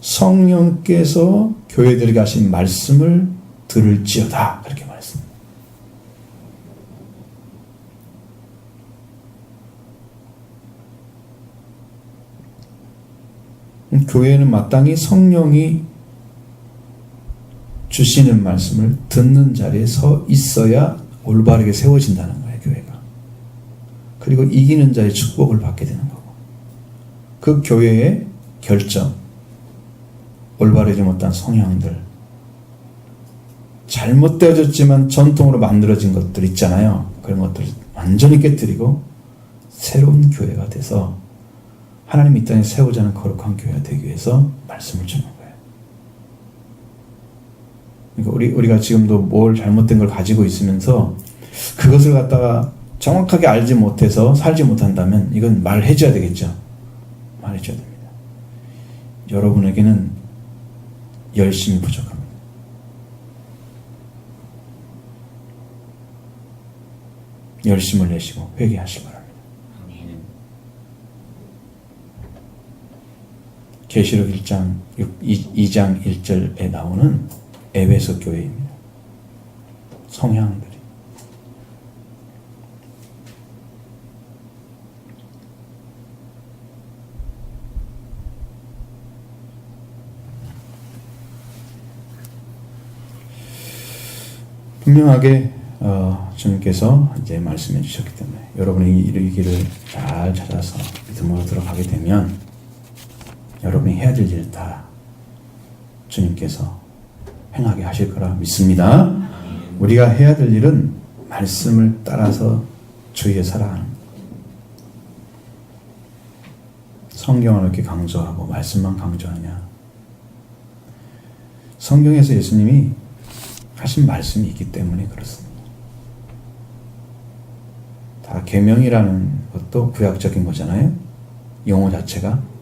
[SPEAKER 1] 성령께서 교회들에게 하신 말씀을 들을지어다. 그렇게 말했습니다. 교회는 마땅히 성령이 주시는 말씀을 듣는 자리에 서 있어야 올바르게 세워진다는 거예요, 교회가. 그리고 이기는 자의 축복을 받게 되는 거고. 그 교회의 결정, 올바르지 못한 성향들, 잘못되어졌지만 전통으로 만들어진 것들 있잖아요. 그런 것들을 완전히 깨뜨리고 새로운 교회가 돼서 하나님 이 땅에 세우자는 거룩한 교회가 되기 위해서 말씀을 주는 거예요. 그러니까 우리가 지금도 뭘 잘못된 걸 가지고 있으면서 그것을 갖다가 정확하게 알지 못해서 살지 못한다면 이건 말을 해줘야 되겠죠. 말해줘야 됩니다. 여러분에게는 열심이 부족합니다. 열심을 내시고 회개하시기 바랍니다. 계시록 2장 1절에 나오는 에베소 교회입니다. 성향들이. 분명하게 주님께서 이제 말씀해 주셨기 때문에 여러분이 이 길을 잘 찾아서 믿음으로 들어가게 되면 여러분이 해야 될 일 다 주님께서 행하게 하실 거라 믿습니다. 우리가 해야 될 일은 말씀을 따라서 주의에 살아가는 것. 성경을 이렇게 강조하고 말씀만 강조하냐. 성경에서 예수님이 하신 말씀이 있기 때문에 그렇습니다. 다 계명이라는 것도 구약적인 거잖아요. 용어 자체가.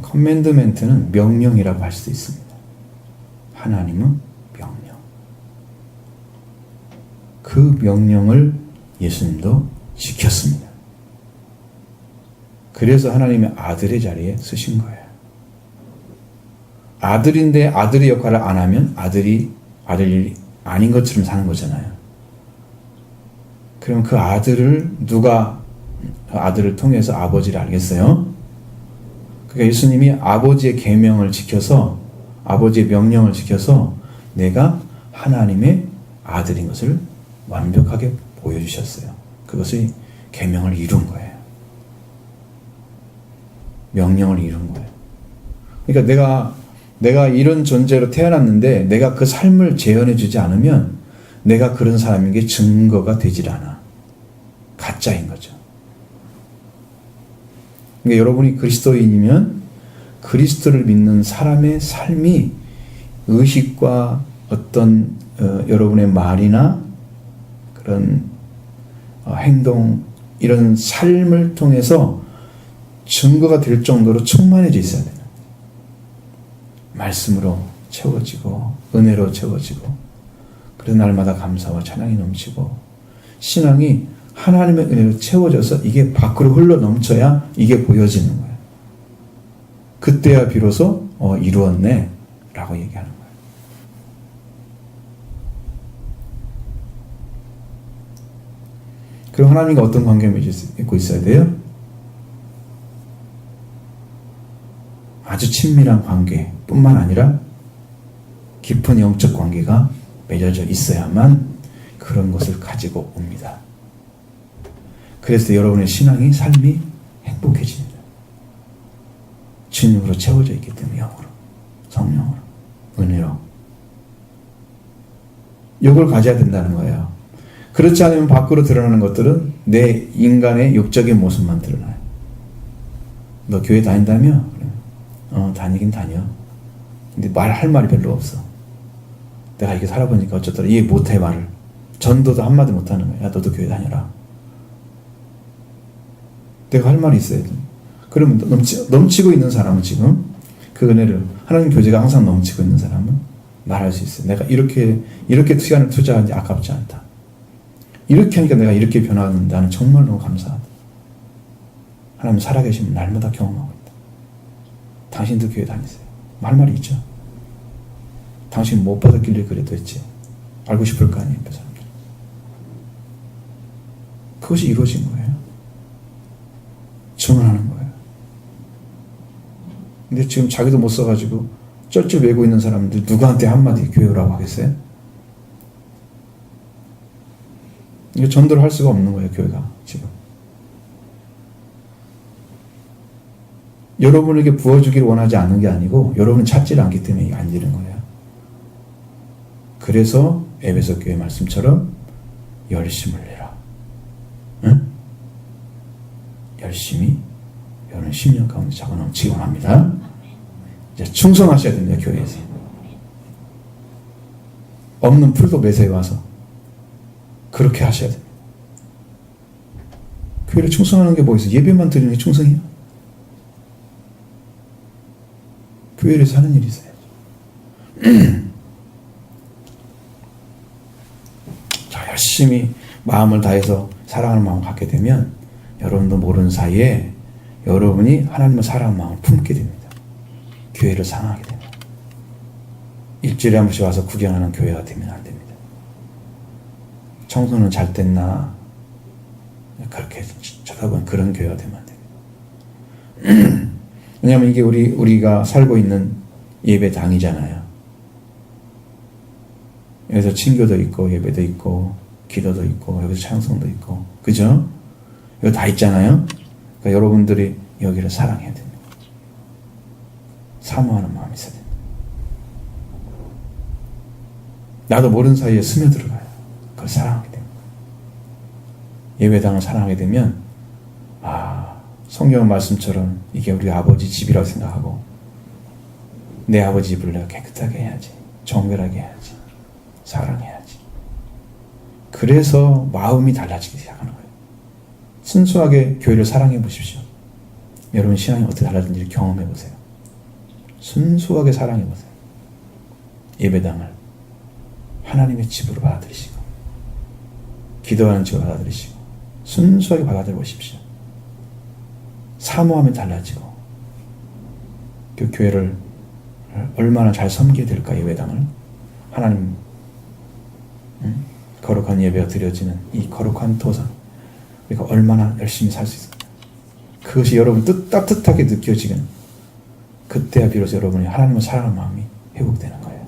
[SPEAKER 1] 커맨드멘트는 명령이라고 할 수도 있습니다. 하나님은 명령. 그 명령을 예수님도 지켰습니다. 그래서 하나님의 아들의 자리에 쓰신 거예요. 아들인데 아들의 역할을 안 하면 아들이 아닌 것처럼 사는 거잖아요. 그럼 그 아들을 누가 아들을 통해서 아버지를 알겠어요? 그러니까 예수님이 아버지의 계명을 지켜서 아버지의 명령을 지켜서 내가 하나님의 아들인 것을 완벽하게 보여주셨어요. 그것이 계명을 이룬 거예요. 명령을 이룬 거예요. 그러니까 내가 이런 존재로 태어났는데 내가 그 삶을 재현해 주지 않으면 내가 그런 사람인 게 증거가 되질 않아. 가짜인 거죠. 그러니까 여러분이 그리스도인이면 그리스도를 믿는 사람의 삶이 의식과 어떤 여러분의 말이나 그런 행동 이런 삶을 통해서 증거가 될 정도로 충만해져 있어야 돼요. 말씀으로 채워지고 은혜로 채워지고 그래서 날마다 감사와 찬양이 넘치고 신앙이 하나님의 은혜로 채워져서 이게 밖으로 흘러 넘쳐야 이게 보여지는 거예요. 그때야 비로소 이루었네 라고 얘기하는 거예요. 그럼 하나님과 어떤 관계를 맺고 있어야 돼요? 아주 친밀한 관계뿐만 아니라 깊은 영적 관계가 맺어져 있어야만 그런 것을 가지고 옵니다. 그래서 여러분의 신앙이, 삶이 행복해집니다. 주님으로 채워져 있기 때문에, 영으로, 성령으로, 은혜로. 이걸 가져야 된다는 거예요. 그렇지 않으면 밖으로 드러나는 것들은 내 인간의 육적인 모습만 드러나요. 너 교회 다닌다며? 다니긴 다녀. 근데 말할 말이 별로 없어. 내가 이렇게 살아보니까 어쩌더라. 이해 못해, 말을. 전도도 한마디 못하는 거야. 야, 너도 교회 다녀라. 내가 할 말이 있어야 돼. 그러면 넘치고 있는 사람은 지금 그 은혜를, 하나님 교제가 항상 넘치고 있는 사람은 말할 수 있어요. 내가 이렇게 시간을 투자하는지 아깝지 않다. 이렇게 하니까 내가 이렇게 변화하는데 나는 정말 너무 감사하다. 하나님 살아계시면 날마다 경험하고 있다. 당신도 교회 다니세요. 말이 있죠. 당신 못 받았길래 그래도 했지. 알고 싶을 거 아니에요, 그 사람들. 그것이 이루어진 거예요. 증언하는 거예요. 근데 지금 자기도 못 써가지고 쩔쩔 매고 있는 사람들 누구한테 한마디 교회 오라고 하겠어요? 이거 전도를 할 수가 없는 거예요, 교회가 지금. 여러분에게 부어주기를 원하지 않는 게 아니고 여러분은 찾지를 않기 때문에 이게 안 되는 거예요. 그래서 에베소 교회 말씀처럼 열심을 내라. 응? 열심히 여러분 10년 가운데 적어놓기 원합니다. 이제 충성하셔야 됩니다, 교회에서. 없는 풀도 매세에 와서 그렇게 하셔야 됩니다. 교회를 충성하는 게 뭐 있어? 예배만 드리는 게 충성이야? 교회를 사는 일이 있어야죠. 자, 열심히 마음을 다해서 사랑하는 마음을 갖게 되면 여러분도 모르는 사이에 여러분이 하나님을 사랑하는 마음을 품게 됩니다. 교회를 사랑하게 됩니다. 일주일에 한 번씩 와서 구경하는 교회가 되면 안 됩니다. 청소는 잘 됐나 그렇게 쳐다보는 그런 교회가 되면 안 됩니다. 왜냐하면 이게 우리가 살고 있는 예배당이잖아요. 여기서 친교도 있고 예배도 있고 기도도 있고 여기서 찬송도 있고, 그죠? 여기 다 있잖아요. 그러니까 여러분들이 여기를 사랑해야 됩니다. 사모하는 마음이 있어야 됩니다. 나도 모르는 사이에 스며들어가요. 그걸 사랑하게 됩니다. 예배당을 사랑하게 되면 성경 말씀처럼 이게 우리 아버지 집이라고 생각하고 내 아버지 집을 내가 깨끗하게 해야지, 정결하게 해야지, 사랑해야지. 그래서 마음이 달라지기 시작하는 거예요. 순수하게 교회를 사랑해 보십시오. 여러분 신앙이 어떻게 달라진지 경험해 보세요. 순수하게 사랑해 보세요. 예배당을 하나님의 집으로 받아들이시고 기도하는 집으로 받아들이시고 순수하게 받아들여 보십시오. 사모하면 달라지고 그 교회를 얼마나 잘 섬기게 될까. 예배당을 하나님 거룩한 예배가 드려지는 이 거룩한 토상, 그러니까 얼마나 열심히 살 수 있을까. 그것이 여러분 따뜻하게 느껴지는 그때야 비로소 여러분이 하나님을 사랑하는 마음이 회복되는 거예요.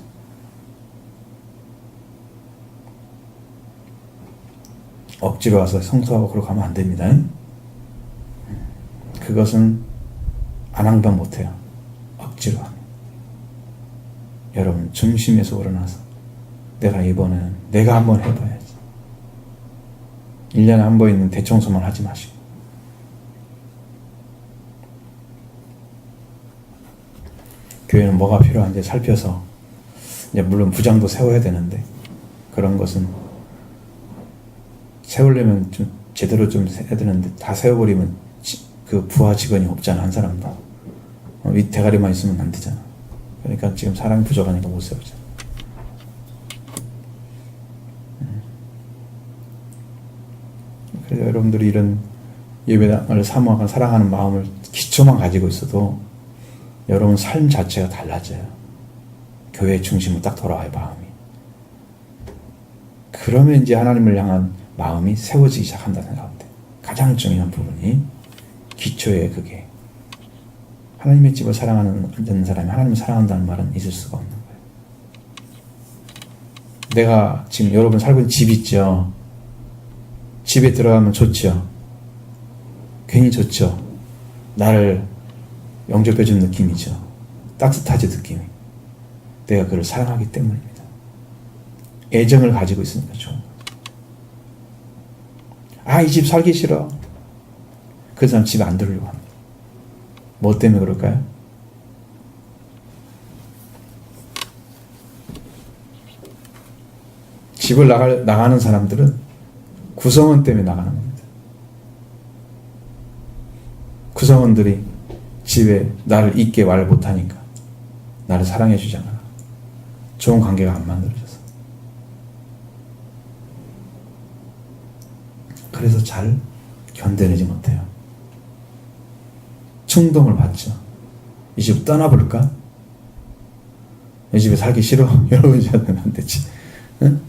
[SPEAKER 1] 억지로 와서 성수하고 그러고 가면 안 됩니다. 그것은 안항방 못해요. 억지로 하면. 여러분 중심에서 우러나서 내가 이번에는 내가 한번 해봐야지. 1년에 한 번 있는 대청소만 하지 마시고 교회는 뭐가 필요한지 살펴서, 이제 물론 부장도 세워야 되는데 그런 것은 세우려면 좀 제대로 좀 해야 되는데 다 세워버리면 그 부하 직원이 없잖아, 한 사람도. 윗 대가리만 있으면 안 되잖아. 그러니까 지금 사람이 부족하니까 못 세우잖아. 그래서 여러분들이 이런 예배당을 사모하고 사랑하는 마음을 기초만 가지고 있어도 여러분 삶 자체가 달라져요. 교회 중심으로 딱 돌아와요, 마음이. 그러면 이제 하나님을 향한 마음이 세워지기 시작한다 생각합니다. 가장 중요한 부분이 기초에 그게 하나님의 집을 사랑하는 사람이 하나님을 사랑한다는 말은 있을 수가 없는 거예요. 내가 지금 여러분 살고 있는 집 있죠. 집에 들어가면 좋죠. 괜히 좋죠. 나를 영접해주는 느낌이죠. 따뜻하죠, 느낌이. 내가 그를 사랑하기 때문입니다. 애정을 가지고 있으니까 좋은 거죠. 아, 이 집 살기 싫어. 그 사람 집에 안 들으려고 합니다. 뭐 때문에 그럴까요? 집을 나가는 사람들은 구성원 때문에 나가는 겁니다. 구성원들이 집에 나를 있게 말 못하니까 나를 사랑해 주지 않아. 좋은 관계가 안 만들어져서. 그래서 잘 견뎌내지 못해요. 충동을 받죠. 이 집 떠나볼까? 이 집에 살기 싫어. 여러분이 하면 안 되지. 응?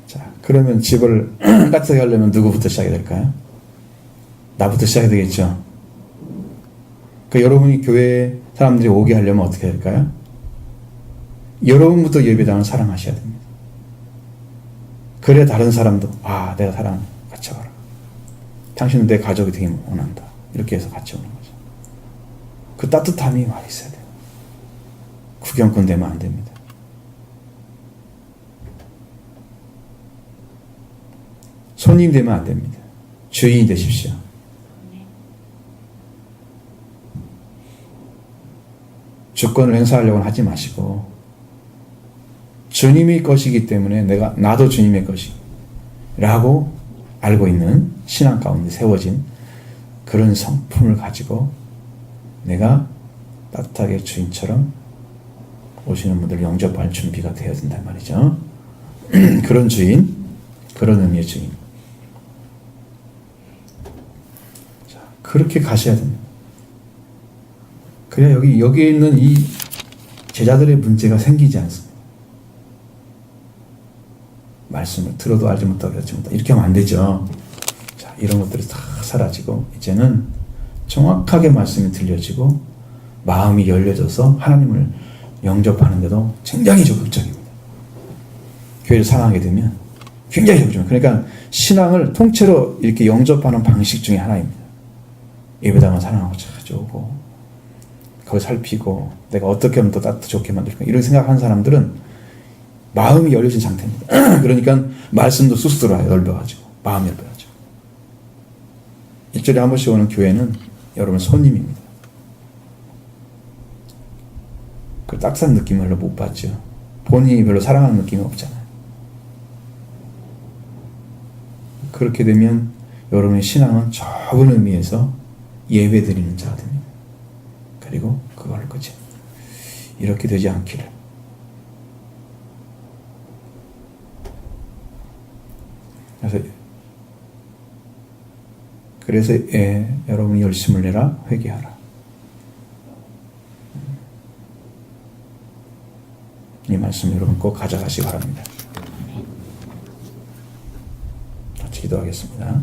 [SPEAKER 1] 자, 그러면 집을 따뜻하게 하려면 누구부터 시작이 될까요? 나부터 시작이 되겠죠. 그러니까 여러분이 교회에 사람들이 오게 하려면 어떻게 될까요? 여러분부터 예배당을 사랑하셔야 됩니다. 그래야 다른 사람도 아, 내가 사랑 같이 와라. 당신은 내 가족이 되길 원한다. 이렇게 해서 같이 오는 거죠. 그 따뜻함이 와 있어야 돼요. 구경꾼 되면 안 됩니다. 손님 되면 안 됩니다. 주인이 되십시오. 주권을 행사하려고는 하지 마시고 주님의 것이기 때문에 나도 주님의 것이라고 알고 있는 신앙 가운데 세워진 그런 성품을 가지고 내가 따뜻하게 주인처럼 오시는 분들 영접할 준비가 되어야 된단 말이죠. 그런 주인, 그런 의미의 주인. 자, 그렇게 가셔야 됩니다. 그래야 여기에 있는 이 제자들의 문제가 생기지 않습니다. 말씀을 들어도 알지 못하고 알지 못하고 이렇게 하면 안 되죠. 자, 이런 것들이 다 사라지고 이제는 정확하게 말씀이 들려지고 마음이 열려져서 하나님을 영접하는데도 굉장히 적극적입니다. 교회를 사랑하게 되면 굉장히 적극적입니다. 그러니까 신앙을 통째로 이렇게 영접하는 방식 중에 하나입니다. 예배당을 사랑하고 찾아오고 그걸 살피고 내가 어떻게 하면 더 따뜻 좋게 만들까 이런 생각하는 사람들은 마음이 열려진 상태입니다. 그러니까 말씀도 쑥쑥 들어와요. 넓어가지고 마음이 열려가지고 1주일에 한 번씩 오는 교회는 여러분 손님입니다. 그 따뜻한 느낌을 별로 못 받죠. 본인이 별로 사랑하는 느낌이 없잖아요. 그렇게 되면 여러분의 신앙은 적은 의미에서 예배 드리는 자가 됩니다. 그리고 그걸 거지. 이렇게 되지 않기를. 그래서 여러분이 열심을 내라 회개하라. 이 말씀 여러분 꼭 가져가시기 바랍니다. 같이 기도하겠습니다.